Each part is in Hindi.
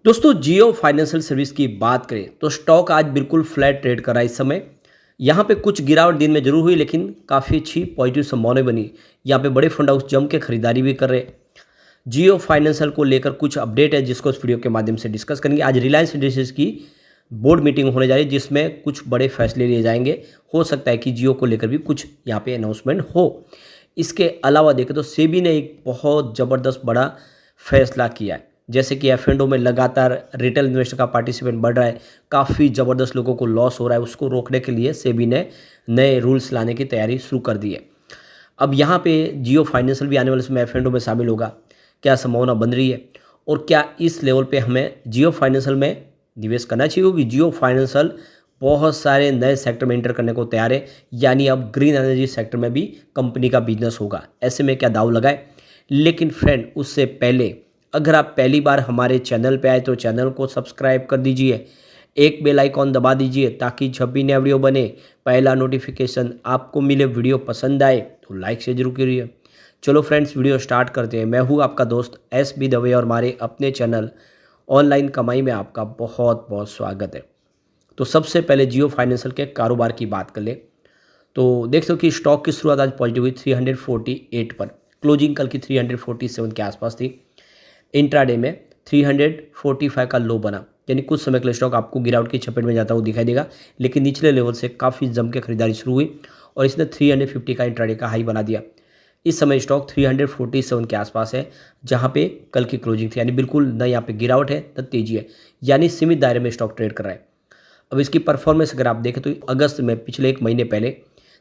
दोस्तों जियो फाइनेंशियल सर्विस की बात करें तो स्टॉक आज बिल्कुल फ्लैट ट्रेड कर रहा है इस समय। यहाँ पे कुछ गिरावट दिन में जरूर हुई लेकिन काफ़ी अच्छी पॉजिटिव संभावना बनी। यहाँ पे बड़े फंड हाउस जम के खरीदारी भी कर रहे हैं। जियो फाइनेंशियल को लेकर कुछ अपडेट है जिसको इस वीडियो के माध्यम से डिस्कस करेंगे। आज रिलायंस इंडस्ट्रीज की बोर्ड मीटिंग होने जा रही है जिसमें कुछ बड़े फैसले लिए जाएंगे। हो सकता है कि जियो को लेकर भी कुछ यहाँ पे अनाउंसमेंट हो। इसके अलावा देखें तो सेबी ने एक बहुत ज़बरदस्त बड़ा फैसला किया है, जैसे कि एफ&ओ में लगातार रिटेल इन्वेस्टर का पार्टिसिपेंट बढ़ रहा है, काफ़ी ज़बरदस्त लोगों को लॉस हो रहा है। उसको रोकने के लिए सेबी ने नए रूल्स लाने की तैयारी शुरू कर दी है। अब यहाँ पे जियो फाइनेंशियल भी आने वाले समय एफ&ओ में शामिल होगा, क्या संभावना बन रही है और क्या इस लेवल पे हमें जियो फाइनेंशियल में निवेश करना चाहिए? क्योंकि जियो फाइनेंशियल बहुत सारे नए सेक्टर में एंटर करने को तैयार है, यानी अब ग्रीन एनर्जी सेक्टर में भी कंपनी का बिजनेस होगा। ऐसे में क्या दाव लगाए? लेकिन फ्रेंड उससे पहले अगर आप पहली बार हमारे चैनल पे आए तो चैनल को सब्सक्राइब कर दीजिए, एक बेल आइकॉन दबा दीजिए ताकि जब भी नया वीडियो बने पहला नोटिफिकेशन आपको मिले। वीडियो पसंद आए तो लाइक से जरूर करिए। चलो फ्रेंड्स वीडियो स्टार्ट करते हैं। मैं हूँ आपका दोस्त SB दवे और हमारे अपने चैनल ऑनलाइन कमाई में आपका बहुत बहुत स्वागत है। तो सबसे पहले जियो फाइनेंशियल के कारोबार की बात कर ले तो देख सको कि स्टॉक की शुरुआत आज पॉजिटिव हुई 348 पर, क्लोजिंग कल की 347 के आसपास थी। इंट्राडे में 345 का लो बना, यानी कुछ समय के लिए स्टॉक आपको गिरावट की चपेट में जाता हुआ दिखाई देगा, लेकिन निचले लेवल से काफ़ी जम के खरीदारी शुरू हुई और इसने 350 का इंट्राडे का हाई बना दिया। इस समय स्टॉक 347 के आसपास है जहां पे कल की क्लोजिंग थी, यानी बिल्कुल न यहाँ पे गिरावट है न तेजी है, यानी सीमित दायरे में स्टॉक ट्रेड कर रहा है। अब इसकी परफॉर्मेंस अगर आप देखें तो अगस्त में पिछले एक महीने पहले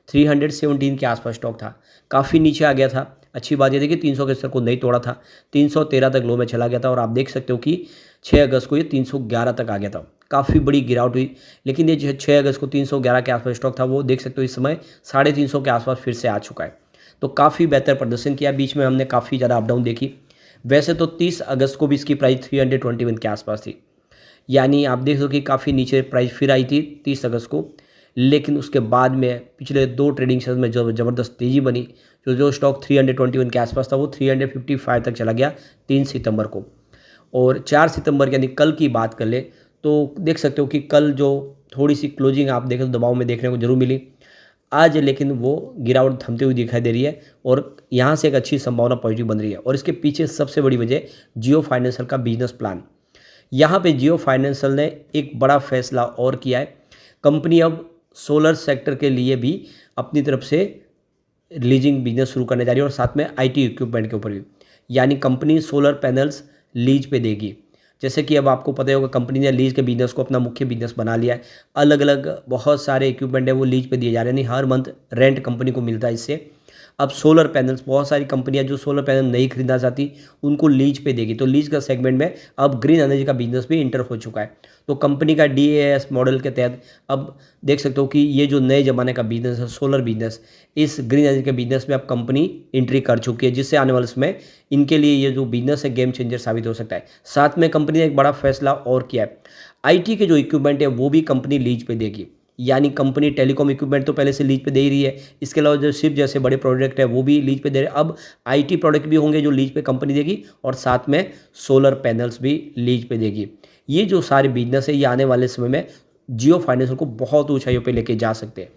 317 के आसपास स्टॉक था, काफ़ी नीचे आ गया था। अच्छी बात यह थी कि 300 के स्तर को नहीं तोड़ा था, 313 तक लो में चला गया था और आप देख सकते हो कि 6 अगस्त को ये 311 तक आ गया था। काफ़ी बड़ी गिरावट हुई, लेकिन ये जो 6 अगस्त को 311 के आसपास स्टॉक था वो देख सकते हो इस समय 350 के आसपास फिर से आ चुका है। तो काफ़ी बेहतर प्रदर्शन किया। बीच में हमने काफ़ी ज़्यादा अप डाउन देखी। वैसे तो 30 अगस्त को भी इसकी प्राइस 321 के आसपास थी, यानी आप देख सको कि काफ़ी नीचे प्राइस फिर आई थी 30 अगस्त को, लेकिन उसके बाद में पिछले 2 ट्रेडिंग सेशन में जो ज़बरदस्त तेज़ी बनी, जो स्टॉक 321 के आसपास था वो 355 तक चला गया 3 सितंबर को। और 4 सितंबर यानी कल की बात कर ले तो देख सकते हो कि कल जो थोड़ी सी क्लोजिंग आप देखें तो दबाव में देखने को जरूर मिली। आज लेकिन वो गिरावट थमती हुई दिखाई दे रही है और यहाँ से एक अच्छी संभावना पॉजिटिव बन रही है। और इसके पीछे सबसे बड़ी वजह जियो फाइनेंशियल का बिजनेस प्लान। यहाँ पे जियो फाइनेंशियल ने एक बड़ा फैसला और किया है। कंपनी अब सोलर सेक्टर के लिए भी अपनी तरफ से लीजिंग बिजनेस शुरू करने जा रही है और साथ में IT इक्विपमेंट के ऊपर भी, यानी कंपनी सोलर पैनल्स लीज पे देगी। जैसे कि अब आपको पता ही होगा कंपनी ने लीज के बिजनेस को अपना मुख्य बिजनेस बना लिया है। अलग अलग बहुत सारे इक्विपमेंट है वो लीज पे दिए जा रहे हैं, यानी हर मंथ रेंट कंपनी को मिलता है इससे। अब सोलर पैनल्स, बहुत सारी कंपनियां जो सोलर पैनल नहीं खरीदना चाहती उनको लीज पे देगी, तो लीज का सेगमेंट में अब ग्रीन एनर्जी का बिजनेस भी इंटर हो चुका है। तो कंपनी का DAS मॉडल के तहत अब देख सकते हो कि ये जो नए ज़माने का बिजनेस है सोलर बिजनेस, इस ग्रीन एनर्जी के बिजनेस में अब कंपनी एंट्री कर चुकी है, जिससे आने वाले समय इनके लिए ये जो बिजनेस है गेम चेंजर साबित हो सकता है। साथ में कंपनी ने एक बड़ा फैसला और किया है, IT के जो इक्विपमेंट है वो भी कंपनी लीज पे देगी, यानी कंपनी टेलीकॉम इक्विपमेंट तो पहले से लीज पे दे ही रही है। इसके अलावा जो शिप जैसे बड़े प्रोडक्ट है वो भी लीज पे दे रहे हैं। अब IT प्रोडक्ट भी होंगे जो लीज पे कंपनी देगी और साथ में सोलर पैनल्स भी लीज पे देगी। ये जो सारे बिजनेस है ये आने वाले समय में जियो फाइनेंशियल को बहुत ऊंचाइयों पे लेके जा सकते हैं।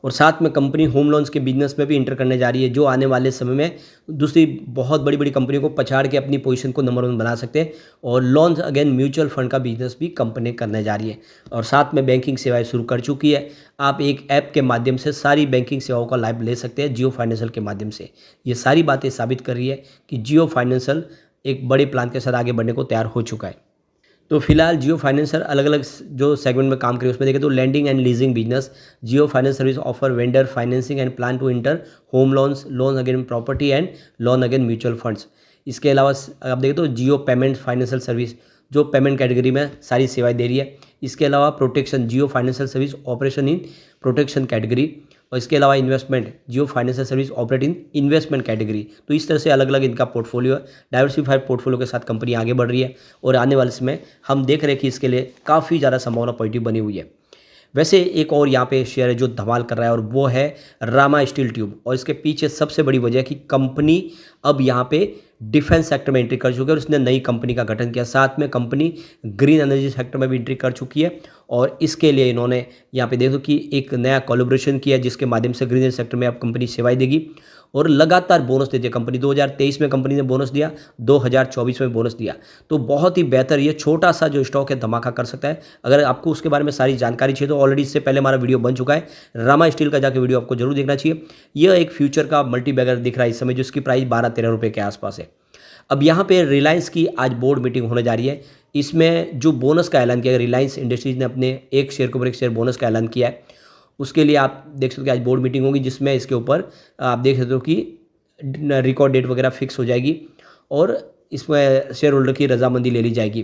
और साथ में कंपनी होम लोन्स के बिजनेस में भी इंटर करने जा रही है, जो आने वाले समय में दूसरी बहुत बड़ी बड़ी कंपनियों को पछाड़ के अपनी पोजीशन को नंबर 1 बना सकते हैं। और लोन्स अगेन म्यूचुअल फंड का बिजनेस भी कंपनी करने जा रही है और साथ में बैंकिंग सेवाएं शुरू कर चुकी है। आप एक ऐप के माध्यम से सारी बैंकिंग सेवाओं का लाभ ले सकते हैं जियो फाइनेंशियल के माध्यम से। ये सारी बातें साबित कर रही है कि जियो फाइनेंशियल एक बड़े प्लान के साथ आगे बढ़ने को तैयार हो चुका है। तो फिलहाल जियो फाइनेंशियल अलग अलग जो सेगमेंट में काम करे उसमें देखें तो lending and leasing business, Jio finance service offer vendor financing and plan to enter home loans, loan against property and loan against mutual funds. इसके अलावा आप देखें तो जियो पेमेंट फाइनेंशियल सर्विस जो पेमेंट कैटेगरी में सारी सेवाएं दे रही है। इसके अलावा protection, Jio financial service operation in protection category, और इसके अलावा investment, Jio financial service operate in investment category. तो इस तरह से अलग अलग इनका पोर्टफोलियो है। डाइवर्सिफाइड पोर्टफोलियो के साथ कंपनी आगे बढ़ रही है और आने वाले समय हम देख रहे हैं कि इसके लिए काफ़ी ज़्यादा संभावना पॉजिटिव बनी हुई है। वैसे एक और यहाँ पे शेयर है जो धमाल कर रहा है और वो है रामा स्टील ट्यूब, और इसके पीछे सबसे बड़ी वजह है कि कंपनी अब यहाँ पे डिफेंस सेक्टर में एंट्री कर चुकी है और उसने नई कंपनी का गठन किया। साथ में कंपनी ग्रीन एनर्जी सेक्टर में भी एंट्री कर चुकी है और इसके लिए इन्होंने यहाँ पे देखो कि एक नया कोलैबोरेशन किया जिसके माध्यम से ग्रीन एनर्जी सेक्टर में अब कंपनी सेवाएं देगी और लगातार बोनस देती है कंपनी। 2023 में कंपनी ने बोनस दिया, 2024 में बोनस दिया, तो बहुत ही बेहतर ये छोटा सा जो स्टॉक है धमाका कर सकता है। अगर आपको उसके बारे में सारी जानकारी चाहिए तो ऑलरेडी इससे पहले हमारा वीडियो बन चुका है, रामा स्टील का जाके वीडियो आपको जरूर देखना चाहिए। यह एक फ्यूचर का मल्टी बैगर दिख रहा है इस समय, जिसकी प्राइस 12-13 रुपये के आसपास है। अब यहाँ पे रिलायंस की आज बोर्ड मीटिंग होने जा रही है। इसमें जो बोनस का ऐलान किया है, रिलायंस इंडस्ट्रीज ने अपने एक शेयर के ऊपर एक शेयर बोनस का ऐलान किया है, उसके लिए आप देख सकते हो कि आज बोर्ड मीटिंग होगी जिसमें इसके ऊपर आप देख सकते हो कि रिकॉर्ड डेट वगैरह फिक्स हो जाएगी और इसमें शेयर होल्डर की रजामंदी ले ली जाएगी।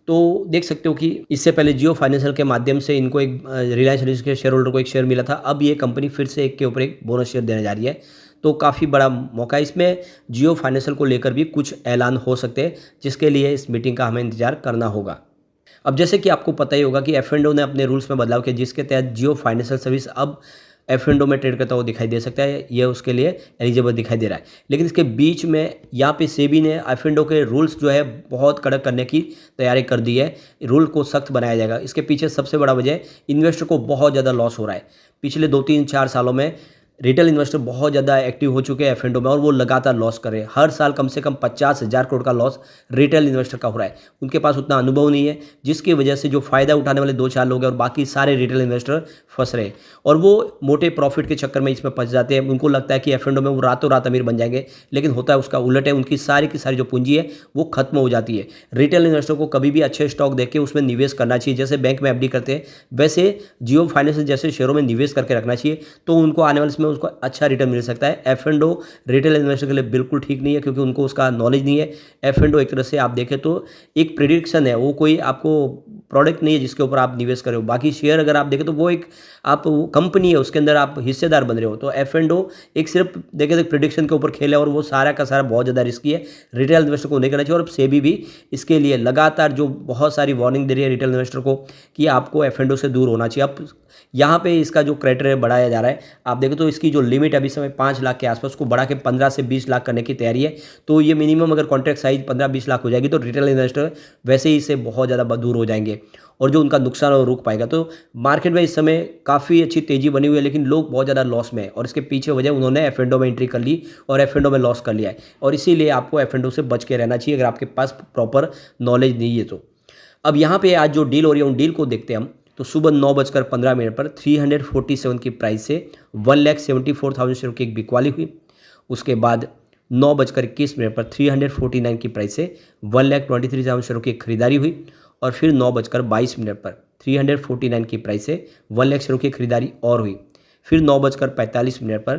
तो देख सकते हो कि इससे पहले जियो फाइनेंशियल के माध्यम से इनको एक रिलायंस इंडस्ट्रीज के शेयर होल्डर को एक शेयर मिला था, अब ये कंपनी फिर से एक के ऊपर एक बोनस शेयर देने जा रही है, तो काफ़ी बड़ा मौका है। इसमें जियो फाइनेंशियल को लेकर भी कुछ ऐलान हो सकते हैं जिसके लिए इस मीटिंग का हमें इंतजार करना होगा। अब जैसे कि आपको पता ही होगा कि F&O ने अपने रूल्स में बदलाव किया जिसके तहत जियो फाइनेंशियल सर्विस अब F&O में ट्रेड करता हुआ दिखाई दे सकता है, यह उसके लिए एलिजिबल दिखाई दे रहा है। लेकिन इसके बीच में यहाँ पे सेबी ने F&O के रूल्स जो है बहुत कड़क करने की तैयारी कर दी है, रूल को सख्त बनाया जाएगा। इसके पीछे सबसे बड़ा वजह इन्वेस्टर को बहुत ज़्यादा लॉस हो रहा है। पिछले 2-3-4 सालों में रिटेल इन्वेस्टर बहुत ज़्यादा एक्टिव हो चुके हैं F&O में और वो लगातार लॉस कर रहे हैं। हर साल कम से कम 50,000 करोड़ का लॉस रिटेल इन्वेस्टर का हो रहा है। उनके पास उतना अनुभव नहीं है जिसकी वजह से जो फ़ायदा उठाने वाले 2-4 लोग हैं और बाकी सारे रिटेल इन्वेस्टर फंस रहे हैं और वो मोटे प्रॉफिट के चक्कर में इसमें फंस जाते हैं। उनको लगता है कि F&O में वो रातों रात अमीर बन जाएंगे, लेकिन होता है उसका उलट है। उनकी सारी की सारी जो पूंजी है वो खत्म हो जाती है। रिटेल इन्वेस्टर को कभी भी अच्छे स्टॉक देख के उसमें निवेश करना चाहिए, जैसे बैंक में FD करते हैं वैसे जियो फाइनेंशियल जैसे शेयरों में निवेश करके रखना चाहिए, तो उनको आने वाले समय उसको अच्छा रिटर्न मिल सकता है। F&O रिटेल इन्वेस्टर के लिए बिल्कुल ठीक नहीं है क्योंकि उनको उसका नॉलेज नहीं है। F&O एक तरह से आप देखें तो एक प्रेडिक्शन है, वो कोई आपको प्रोडक्ट नहीं है जिसके ऊपर आप निवेश कर रहे हो। बाकी शेयर अगर आप देखें तो वो एक आप कंपनी है, उसके अंदर आप हिस्सेदार बन रहे हो। तो F&O एक सिर्फ देखें तो प्रेडिक्शन के ऊपर खेल है और वो सारा का सारा बहुत ज़्यादा रिस्की है, रिटेल इन्वेस्टर को नहीं करना चाहिए। और सेबी भी इसके लिए लगातार जो बहुत सारी वार्निंग दे रही है रिटेल इन्वेस्टर को कि आपको F&O से दूर होना चाहिए। अब यहाँ पे इसका जो क्राइटेरिया बढ़ाया जा रहा है, आप देखो तो इसकी जो लिमिट अभी समय 5 लाख के आसपास को बढ़ा के 15 से 20 लाख करने की तैयारी है। तो ये मिनिमम अगर कॉन्ट्रैक्ट साइज 15-20 लाख हो जाएगी तो रिटेल इन्वेस्टर वैसे ही इससे बहुत ज़्यादा दूर हो जाएंगे और जो उनका नुकसान है वो रुक पाएगा। तो मार्केट में इस समय काफ़ी अच्छी तेज़ी बनी हुई है, लेकिन लोग बहुत ज़्यादा लॉस में है और इसके पीछे वजह उन्होंने F&O में एंट्री कर ली और F&O में लॉस कर लिया है और इसीलिए आपको F&O से बच के रहना चाहिए अगर आपके पास प्रॉपर नॉलेज नहीं है तो। अब यहाँ पे आज जो डील हो रही है उन डील को देखते हैं हम। तो सुबह 9:15 पर 347 की प्राइस से 1,74,000 शेयर की एक बिकवाली हुई। उसके बाद 9:21 पर 349 की प्राइस से 1,23,000 शेयर की खरीदारी हुई और फिर 9:22 पर 349 की प्राइस से 1 लाख शेयरों की खरीदारी और हुई। फिर 9:45 पर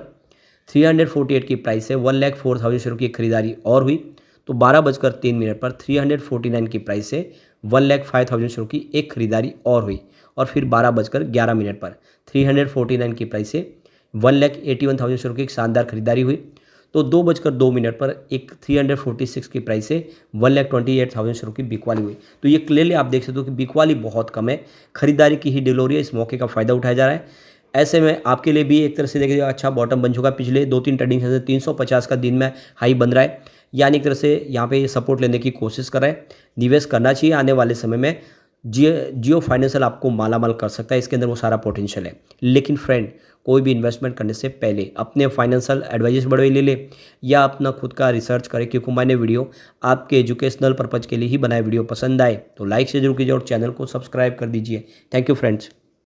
348 की प्राइस से 1,04,000 शेयरों की खरीदारी और हुई। तो 12:03 पर 349 की प्राइस से 1,05,000 शेयरों की एक खरीदारी और हुई और फिर 12:11 पर 349 की प्राइस से 1,81,000 शेयरों की एक शानदार खरीदारी हुई। तो 2:02 पर एक 346 की प्राइस से 1,28,000 शेयरों की बिकवाली हुई। तो ये क्लियरली आप देख सकते हो कि बिकवाली बहुत कम है, खरीदारी की ही डील हो रही है, इस मौके का फ़ायदा उठाया जा रहा है। ऐसे में आपके लिए भी एक तरह से देखिए अच्छा बॉटम बन चुका है। पिछले 2-3 ट्रेडिंग से 350 का दिन में हाई बन रहा है, यानी एक तरह से यहाँ पे सपोर्ट लेने की कोशिश कर रहा है। निवेश करना चाहिए आने वाले समय में। जियो फाइनेंशियल आपको मालामाल कर सकता है, इसके अंदर वो सारा पोटेंशियल है। लेकिन फ्रेंड, कोई भी इन्वेस्टमेंट करने से पहले अपने फाइनेंशियल एडवाइजर्स बड़े ले ले या अपना खुद का रिसर्च करें, क्योंकि मैंने वीडियो आपके एजुकेशनल पर्पज़ के लिए ही बनाए। वीडियो पसंद आए तो लाइक से जरूर कीजिए और चैनल को सब्सक्राइब कर दीजिए। Thank you friends.